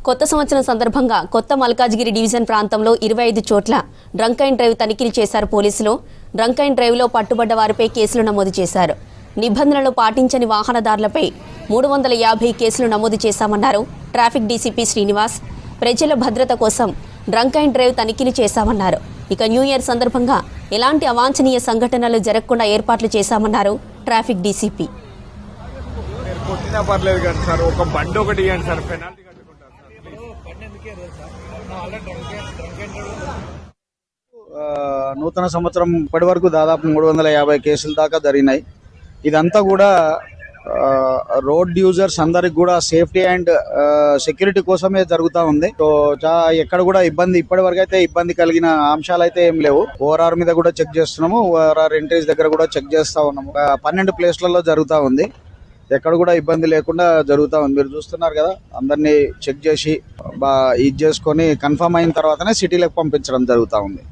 కొత్త సంవత్సరం సందర్భంగా కొత్త మల్కాజ్గిరి డివిజన్ ప్రాంతంలో 25 చోట్ల డ్రంక్ అండ్ డ్రైవ్ తనిఖీలు చేశారు పోలీసులు. డ్రంక్ అండ్ డ్రైవ్లో పట్టుబడ్డ వారిపై కేసులు నమోదు చేశారు. నిబంధనలు పాటించని వాహనదారులపై 350 కేసులు నమోదు చేశామన్నారు ట్రాఫిక్ డీసీపీ శ్రీనివాస్. ప్రజల భద్రత కోసం డ్రంక్ అండ్ డ్రైవ్ తనిఖీలు చేశామన్నారు. ఇక న్యూ ఇయర్ సందర్భంగా ఎలాంటి అవాంఛనీయ సంఘటనలు జరగకుండా ఏర్పాట్లు చేశామన్నారు ట్రాఫిక్ డీసీపీ. కొట్టినా పర్లేదు కానీ సార్, ఒక బండి ఒకటి ఇవ్వండి సార్, పెనాల్టీ కట్టుకుంటారు సార్. నూతన సంవత్సరం ఇప్పటి వరకు దాదాపు 350 కేసుల దాకా జరిగినాయి. ఇదంతా కూడా రోడ్ యూజర్స్ అందరికి కూడా సేఫ్టీ అండ్ సెక్యూరిటీ కోసమే జరుగుతూ ఉంది. సో ఎక్కడ కూడా ఇప్పటి వరకు అయితే ఇబ్బంది కలిగిన అంశాలు అయితే ఏం లేవు. ఓఆర్ఆర్ మీద కూడా చెక్ చేస్తున్నాము, ఓఆర్ఆర్ ఎంట్రీస్ దగ్గర కూడా చెక్ చేస్తా ఉన్నాము. 12 ప్లేస్లలో జరుగుతూ ఉంది. ఎక్కడ కూడా ఇబ్బంది లేకుండా జరుగుతూ ఉంది. మీరు చూస్తున్నారు కదా, అందరినీ చెక్ చేసి ఇది చేసుకొని కన్ఫర్మ్ అయిన తర్వాతనే సిటీలకు పంపించడం జరుగుతూ ఉంది.